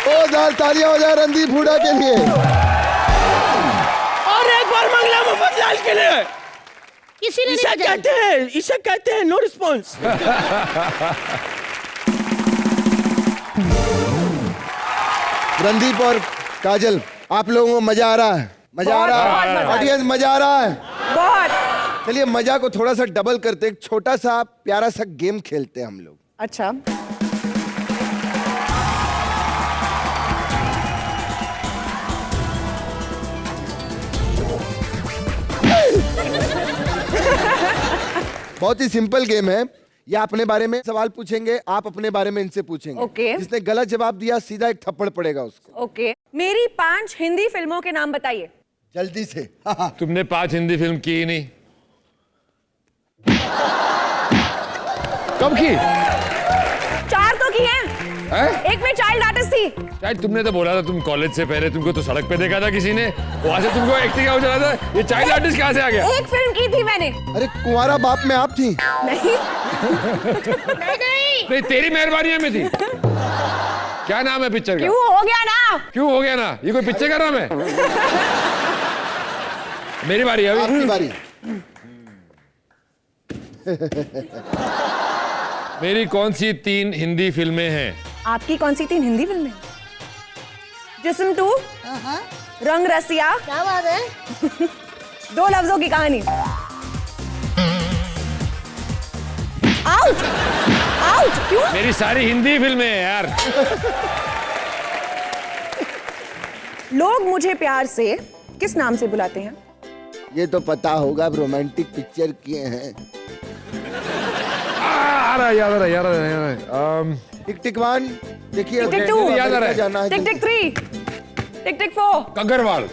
जोरदार तालियां हो जाए रणदीप हुड्डा के लिए। और एक बार मंगला मुफद्दल के लिए। किसी ने इसे नहीं बजाई। कहते हैं नो रिस्पॉन्स। रणदीप और काजल, आप लोगों को मजा आ रहा है? मजा आ रहा है? ऑडियंस मजा आ रहा है? बहुत। चलिए मजा को थोड़ा सा डबल करते, एक छोटा सा प्यारा सा गेम खेलते हैं हम लोग। अच्छा। बहुत ही सिंपल गेम है। ये अपने बारे में सवाल पूछेंगे, आप अपने बारे में इनसे पूछेंगे। ओके। जिसने गलत जवाब दिया सीधा एक थप्पड़ पड़ेगा उसको। ओके। मेरी 5 हिंदी फिल्मों के नाम बताइए। जल्दी से। तुमने 5 हिंदी फिल्म की ही नहीं। कब की? 4 तो की हैं। एक में चाइल्ड आर्टिस्ट थी। शायद तुमने तो बोला था तुम कॉलेज से पहले तुमको तो सड़क पे देखा था किसी ने, वहां से तुमको एक्टिंग हो चला था। ये चाइल्ड आर्टिस्ट कहाँ से आ गया? एक फिल्म की थी मैंने। अरे कुंवारा बाप में आप थी? नहीं। नहीं, तेरी मेहरबानी में थी। क्या नाम है पिक्चर का? क्यों हो गया ना? क्यों हो गया ना? ये कोई पिक्चर का नाम है? मेरी बारी है अभी। आपकी बारी। मेरी कौन सी 3 हिंदी फिल्में हैं? आपकी कौन सी 3 हिंदी फिल्में? जिस्म 2, रंग रसिया, क्या बात है? 2 लफ्जों की कहानी। आउट! आउट! क्यों? मेरी सारी हिंदी फिल्में हैं यार। लोग मुझे प्यार से किस नाम से बुलाते हैं? ये तो पता होगा, अब रोमांटिक पिक्चर किए हैं। आ रहा है, याद आ रहा है, याद आ रहा है। टिक टिक 1 देखिए, टिक टिक 2 याद आ रहा है। जाना है। टिक टिक 3, टिक टिक 4, कग्गरवाल।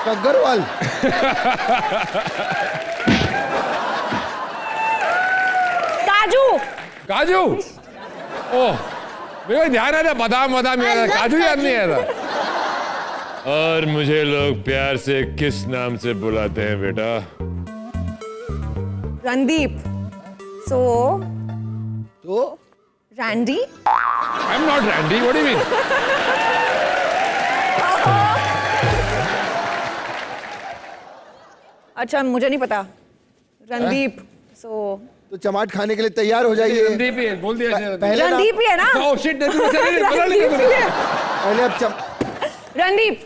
कग्गरवाल। काजू। काजू, ओह मेरे को ध्यान आया, बादाम बादाम याद आया, काजू याद नहीं आया था। और मुझे लोग प्यार से किस नाम से बुलाते हैं बेटा? Randeep. So Randy. I am not Randy, what do you mean? अच्छा मुझे नहीं पता। रणदीप। तो चमाट खाने के लिए तैयार हो जाइए। रणदीप ही है, बोल दिया। पहले रणदीप ही है ना? ओह शिट, पहले अब रणदीप।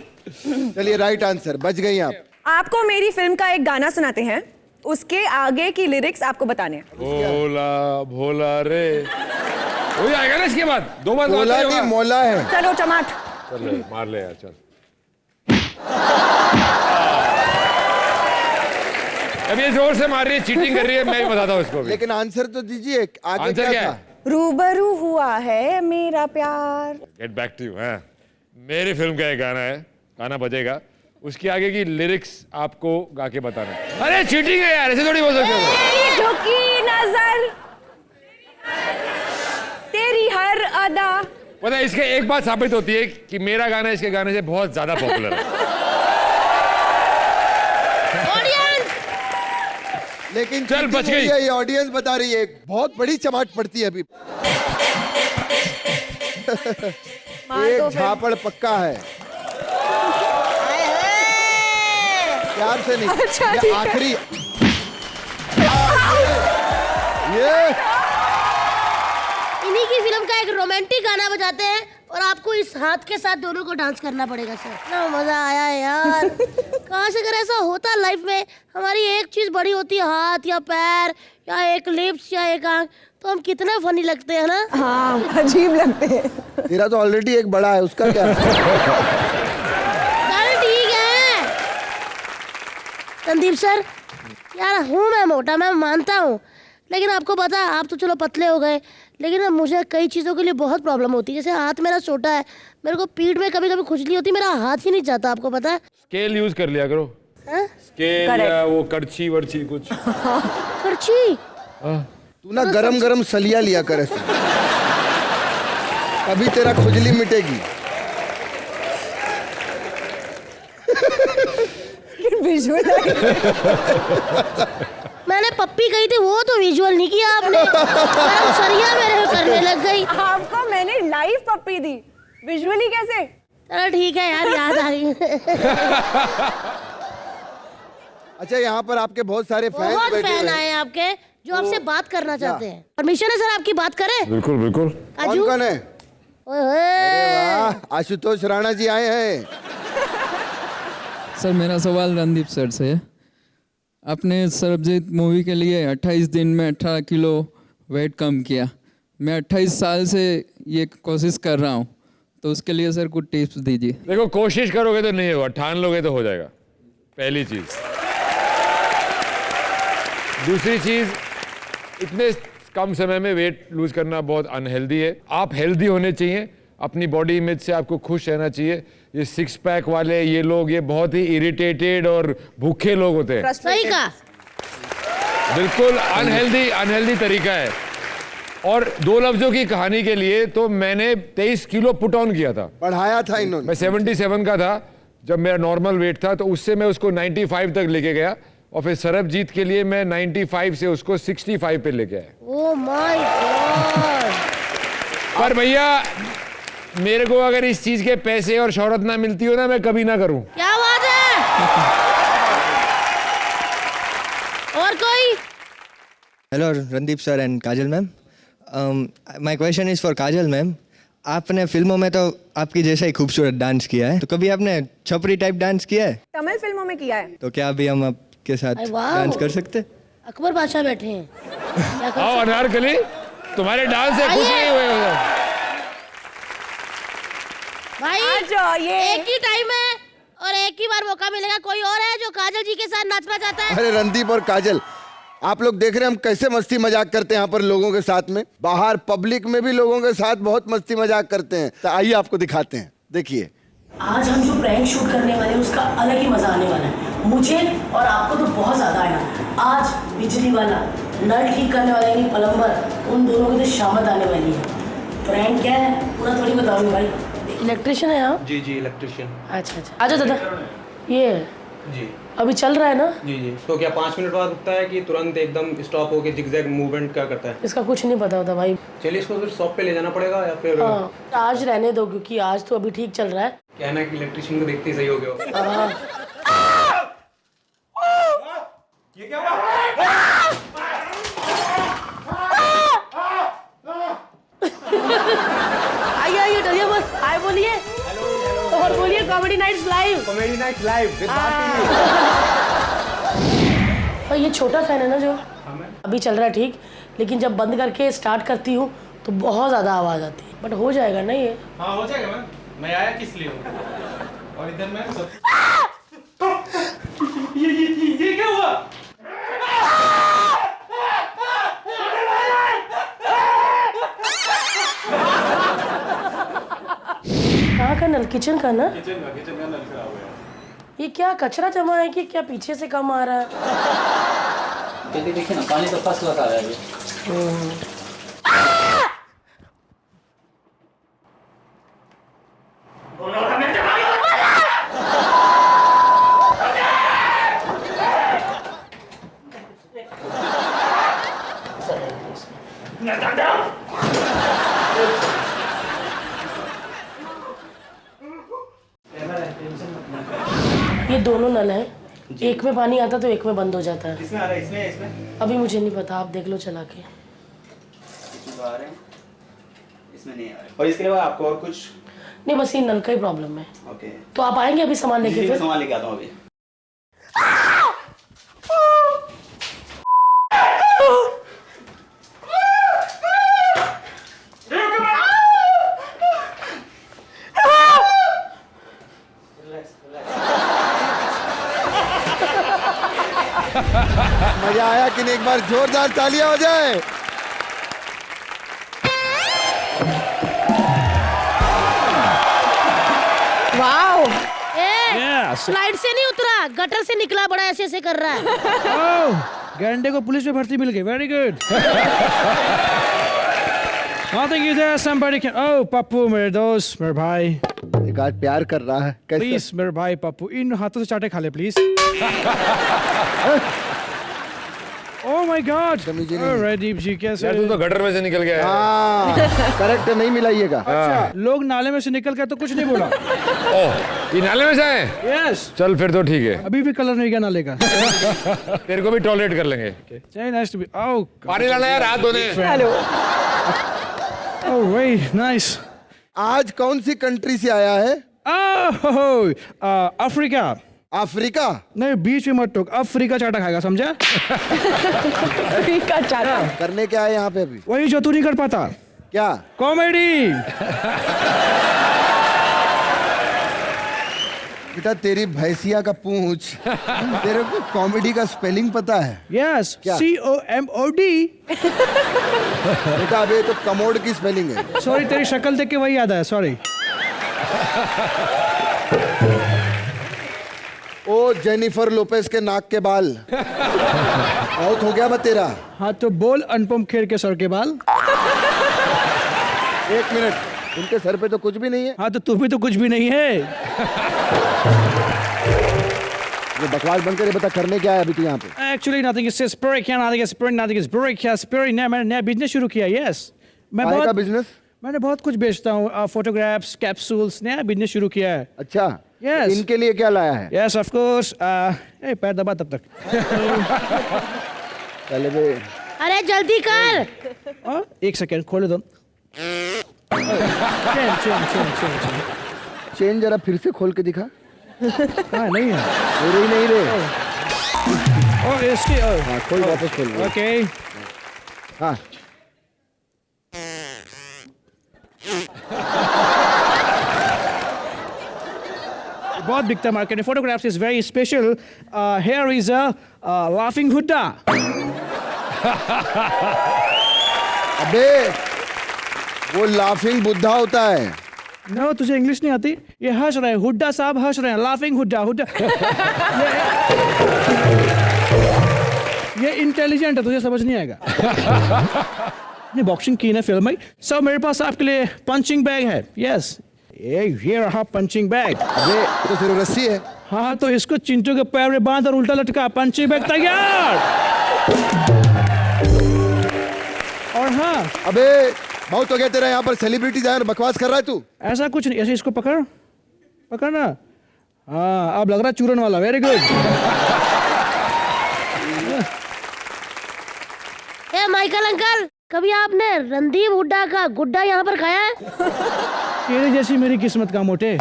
चलिए, राइट आंसर, बच गई आप। आपको मेरी फिल्म का एक गाना सुनाते हैं, उसके आगे की लिरिक्स आपको बताने हैं। भोला भोला रे, हो जाएगा ना इसके बाद? 2 बार भोला नहीं, मौला है। चलो चमाट। चल मार ले यार, चल। अब ये जोर से मार रही है, चीटिंग कर रही है, मैं बताता हूँ इसको भी। लेकिन आंसर तो दीजिए, आगे आंसर क्या है? रूबरू हुआ है मेरा प्यार। Get back to you. मेरी फिल्म का एक गाना है, गाना बजेगा, उसके आगे की लिरिक्स आपको गा के बताना है। अरे चीटिंग है यार, ऐसे थोड़ी बोल सकते हो। तेरी झुकी नजर, तेरी हर अदा। पता है, इसके एक बात साबित होती है कि मेरा गाना इसके गाने से बहुत ज्यादा पॉपुलर है। लेकिन चल बच गई। ये ऑडियंस बता रही है, बहुत बड़ी चमाट पड़ती है अभी। एक झापड़ पक्का है। प्यार से नहीं, अच्छा, ये आखिरी। ये इन्हीं की फिल्म का एक रोमांटिक गाना बजाते हैं और आपको इस हाथ के साथ दोनों को डांस करना पड़ेगा सर। ना मजा आया यार। कहाँ से अगर ऐसा होता लाइफ में, हमारी एक चीज बड़ी होती है, हाथ या पैर या एक लिप्स या एक आंख, तो हम कितने फनी लगते हैं ना। हाँ अजीब लगते हैं। तेरा तो ऑलरेडी एक बड़ा है, उसका क्या? चल ठीक है संदीप सर, यार हूँ मैं मोटा, मैं मानता हूँ, लेकिन आपको पता है, आप तो चलो पतले हो गए, लेकिन मुझे कई चीज़ों के लिए बहुत प्रॉब्लम होती है। जैसे हाथ मेरा छोटा है, मेरे को पीठ में कभी कभी खुजली होती है, मेरा हाथ ही नहीं जाता, आपको पता है। स्केल यूज कर लिया करो। हाँ? स्केल या वो करछी वर्ची कुछ। करछी? तू ना गरम गरम सलिया लिया कर ऐसे, अभी तेरा खुजली मिटेगी। मैंने पप्पी कही थी, वो तो विजुअल नहीं किया आपने। गरम सरिया मेरे को करने लग गई। आपको मैंने लाइव पप्पी दी, विजुअली कैसे? चलो ठीक है यार, याद आ रही है। अच्छा, यहाँ पर आपके बहुत सारे फैन बहुत बैठे फैन हुए आए हैं आपके, जो आपसे बात करना चाहते हैं। परमिशन है सर आपकी बात करें? बिल्कुल बिल्कुल। काजू? कौन है? ओए वाह, आशुतोष राणा जी आए हैं। सर मेरा सवाल रणदीप सर से है। आपने सरबजीत मूवी के लिए 28 दिन में 18 किलो वेट कम किया। मैं 28 साल से ये कोशिश कर रहा हूँ, तो उसके लिए सर कुछ टिप्स दीजिए। देखो, कोशिश करोगे तो नहीं होगा, ठान लोगे तो हो जाएगा, पहली चीज। दूसरी चीज, इतने कम समय में वेट लूज करना बहुत अनहेल्दी है। आप हेल्दी होने चाहिए, अपनी बॉडी इमेज से आपको खुश रहना चाहिए। ये 6 पैक वाले ये लोग, ये बहुत ही इरिटेटेड और भूखे लोग होते हैं। सही कहा, बिल्कुल अनहेल्दी तरीका है। और 2 लफ्जों की कहानी के लिए तो मैंने 23 किलो पुट ऑन किया था, बढ़ाया था इन्होंने। मैं 77 का था जब मेरा नॉर्मल वेट था, तो उससे मैं उसको 95 तक लेके गया, और फिर सरबजीत के लिए मैं 95 से उसको 65 पे लेके आया। ओह माय गॉड। पर भैया, मेरे को अगर इस चीज के पैसे और शोहरत ना मिलती हो ना, मैं कभी ना करूं। क्या बात है। और कोई? Hello Randeep sir and Kajal ma'am, my question is for Kajal ma'am. आपने फिल्मों में तो आपकी जैसा ही खूबसूरत डांस किया है, तो कभी आपने छपरी टाइप डांस किया है? तमिल फिल्मों में किया है। तो क्या अभी हम आपके साथ अरे वाह। डांस कर सकते? अकबर बादशाह बैठे हैं, क्या कर आओ सकते? अनारकली, तुम्हारे डांस से खुश नहीं हुए हो? भाई ये एक ही टाइम है और एक ही बार मौका मिलेगा। कोई और है जो काजल जी के साथ नाचना चाहता है? अरे रणदीप और काजल, आप लोग देख रहे हैं हम कैसे मस्ती मजाक करते हैं यहाँ पर लोगों के साथ में, बाहर पब्लिक में भी लोगों के साथ बहुत मस्ती मजाक करते हैं। तो आइए आपको दिखाते हैं, देखिए। आज हम जो प्रैंक शूट करने वाले हैं उसका अलग ही मजा आने वाला है। मुझे और आपको तो बहुत ज्यादा आएगा। आज बिजली वाला, नल ठीक करने वाला यानी प्लम्बर, उन दोनों को तो शामत आने वाली है। प्रैंक क्या है पूरा थोड़ी बताओगे भाई। इलेक्ट्रिशियन है आप? जी जी इलेक्ट्रिशियन। अच्छा अच्छा, आ जाओ दादा। ये जी अभी चल रहा है ना? जी जी। तो क्या 5 मिनट बाद रुकता है कि तुरंत एकदम स्टॉप होके जिगजैग मूवमेंट क्या करता है? इसका कुछ नहीं पता होता भाई। चलिए इसको फिर शॉप पे ले जाना पड़ेगा या फिर हाँ, आज रहने दो क्योंकि आज तो अभी ठीक चल रहा है। कहना है कि इलेक्ट्रिशियन को देखते ही सही हो गया हो। हाँ। ये क्या हुआ? आइए आइए, डरिए मत, हाय बोलिए और बोलिए comedy nights live. Comedy nights live with और ये छोटा फैन है ना जो अभी चल रहा है ठीक, लेकिन जब बंद करके स्टार्ट करती हूँ तो बहुत ज़्यादा आवाज़ आती है। बट हो जाएगा ना ये? हाँ हो जाएगा मैम, मैं आया किस लिए हूँ। और इधर मैं सब ये क्या हुआ? कहाँ का नल? किचन का ना? किचन का नल खराब हो गया। ये क्या कचरा जमा है कि क्या पीछे से कम आ रहा है? देखिए ना, पानी तो फर्स्ट क्लास आ रहा है अभी। ये दोनों नल हैं, एक में पानी आता तो एक में बंद हो जाता है। इसमें आ रहा है, इसमें अभी मुझे नहीं पता, आप देख लो चला के। इसमें आ रहे हैं, इसमें नहीं आ रहे। और इसके अलावा आपको और कुछ? नहीं, बस ये नल का ही प्रॉब्लम है। ओके, तो आप आएंगे अभी सामान लेके? फिर सामान लेके आता हूँ अभी। मजा आया कि नहीं? एक बार जोरदार तालियां हो जाए। वाओ! Yes. फ्लाइट से नहीं उतरा, गटर से निकला, बड़ा ऐसे ऐसे कर रहा है। ओह, गैंडे को पुलिस में भर्ती मिल गई। Very good. I think you there somebody can. Oh, Pappu मेरे दोस्त, मेरे भाई। एक आज प्यार कर रहा है कैसे? प्लीज मेरे भाई पप्पू, इन हाथों से चाटे खा ले please. Oh my God. Deep ji कैसे? यार तू तो गटर में से निकल गया है। हाँ, करेक्ट नहीं मिलाइएगा। अच्छा, लोग नाले में से निकल गए तो कुछ नहीं बोला। ओह, ये नाले में से है? यस। चल फिर तो ठीक है। अभी भी कलर नहीं गया नाले का। तेरे को भी टॉयलेट कर लेंगे। Very nice to be. Oh, पानी लाना यार, हाथ धोने। हेलो। Oh, very nice. आज कौन सी कंट्री से आया है? अफ्रीका। अफ्रीका? नहीं, बीच में मत टोक, अफ्रीका चाटा खाएगा, समझा? अफ्रीका चाटा करने क्या है यहाँ पे अभी? वही जो तू नहीं कर पाता। क्या? कॉमेडी। बेटा तेरी भैंसिया का पूंछ, तेरे को कॉमेडी का स्पेलिंग पता है? Yes, COMOD। बेटा अबे तो कमोड की स्पेलिंग है। सॉरी, तेरी शक्ल देख के वही याद है, सॉरी। ओ जेनिफर लोपेज के नाक के बाल। आउट हो गया बा तेरा। हाँ तो बोल अनुपम खेर के सर के बाल। एक मिनट, उनके सर पे तो कुछ भी नहीं है। हाँ तो तू भी तो कुछ भी नहीं है। ये बकवास बंद करे, बता करने क्या है अभी तू यहाँ पे? Actually nothing is spirit, nothing is spirit, nothing is spirit, spirit। मैंने नया बिजनेस शुरू किया। यस, मैं काय का बहुत बिजनेस? मैंने बहुत कुछ बेचता हूँ, फोटोग्राफ्स, कैप्सूल्स, नया बिजनेस शुरू किया है। अच्छा, यस। इनके लिए क्या लाया है? Yes of course. पैर दबा तब तक। चले बे। अरे जल्दी कर। एक सेकेंड, खोले दो। चेन जरा फिर से खोल के दिखा। हाँ नहीं है, मेरे ही नहीं रे। और इसकी हाँ खोल, वापस खोल। ओके। हाँ बहुत बिकता है मार्केट में। Photographs is very special. Here is a laughing Hooda. अबे वो लाफिंग बुद्धा होता है। नो, तुझे इंग्लिश नहीं आती? ये हंस रहे हैं, हुड्डा साहब हंस रहे हैं, लाफिंग हुड्डा। हुड्डा ये इंटेलिजेंट है, तुझे समझ नहीं आएगा। ने बॉक्सिंग की ना फिल्म में। सो मेरे पास आपके लिए पंचिंग बैग है। यस, ये रहा पंचिंग बैग। अबे तो सिर्फ रस्सी है। हाँ, तो इसको चिंटू के पैर में बांध और उल्टा लटका, पंचिंग बैग तैयार। और हाँ, अबे बहुत हो गया तेरा, यहाँ पर सेलिब्रिटीज आए और बकवास कर रहा है तू। ऐसा कुछ नहीं, ऐसे इसको पकड़ ना। हाँ, अब लग रहा चूरन वाला। Very good. ए माइकल अंकल, कभी आपने रणदीप हुड्डा का गुड्डा यहाँ पर खाया है? तेरे जैसी मेरी किस्मत का मोटे।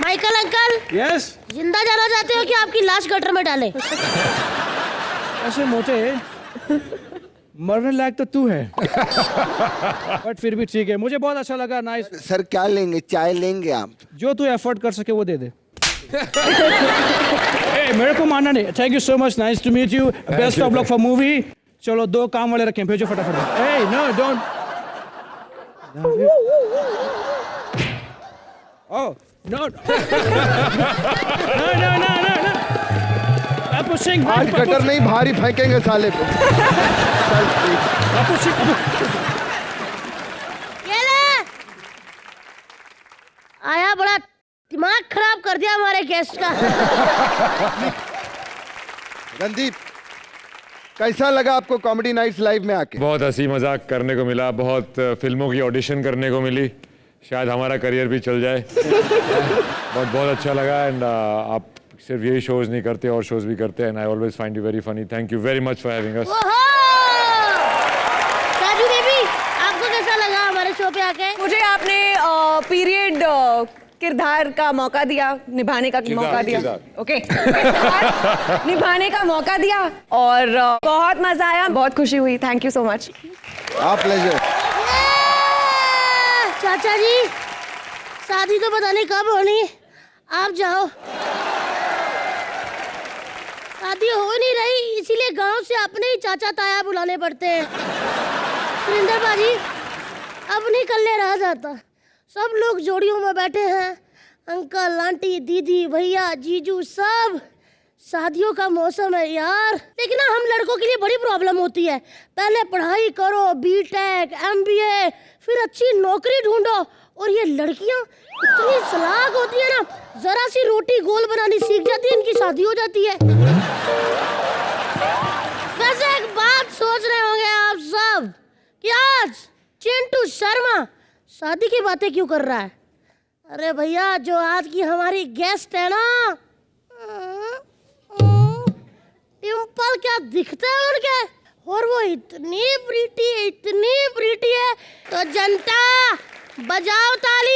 Michael uncle, yes. जिंदा जाना चाहते हो कि आपकी लाश गटर में डालें? ऐसे मोटे मरने लायक तो तू है। बट फिर भी ठीक है, मुझे बहुत अच्छा लगा। नाइस। सर क्या लेंगे, चाय लेंगे आप? जो तू एफर्ट कर सके वो दे दे। ए, मेरे को मानना नहीं। Thank you so much, nice to meet you, best of luck for movie. चलो 2 काम वाले रखें, भेजो फटाफट। ए no don't. Oh no no. आज गटर नहीं, भारी फेंकेंगे साले को। चल ठीक। ये ले। आया, बड़ा दिमाग खराब कर दिया हमारे गेस्ट का। रणदीप, कैसा लगा आपको कॉमेडी नाइट्स लाइव में आके? बहुत हंसी मजाक करने को मिला, बहुत फिल्मों की ऑडिशन करने को मिली, शायद हमारा करियर भी चल जाए। बहुत अच्छा लगा। एंड आप सिर्फ यही शोज नहीं करते और शोज भी करते हैं। And I always find you very funny. Thank you very much for having us. Saju baby, आपको कैसा लगा हमारे शो पे आके? मुझे आपने पीरियड किरदार का मौका दिया, निभाने का मौका दिया। ओके, निभाने का मौका दिया और बहुत मजा आया, बहुत खुशी हुई। Thank you so much. Pleasure. चाचा जी, शादी तो पता नहीं कब होनी, आप जाओ। शादी हो नहीं रही, इसीलिए गांव से अपने ही चाचा ताया बुलाने पड़ते हैं। सुरेंद्र बाजी, अब नहीं कल्ले रहा जाता। सब लोग जोड़ियों में बैठे हैं, अंकल आंटी दीदी भैया जीजू सब। शादियों का मौसम है यार, लेकिन ना हम लड़कों के लिए बड़ी प्रॉब्लम होती है। पहले पढ़ाई करो, बीटेक एमबीए, फिर अच्छी नौकरी ढूंढो, और ये लड़कियां इतनी चालाक होती है ना, जरा सी रोटी गोल बनानी सीख जाती है, इनकी शादी हो जाती है। वैसे एक बात सोच रहे होंगे आप सब कि आज चिंटू शर्मा शादी की बातें क्यों कर रहा है? अरे भैया, जो आज की हमारी गेस्ट है ना, डिम्पल क्या दिखते हैं उनके, और वो इतनी प्रीटी है। तो जनता बजाओ ताली।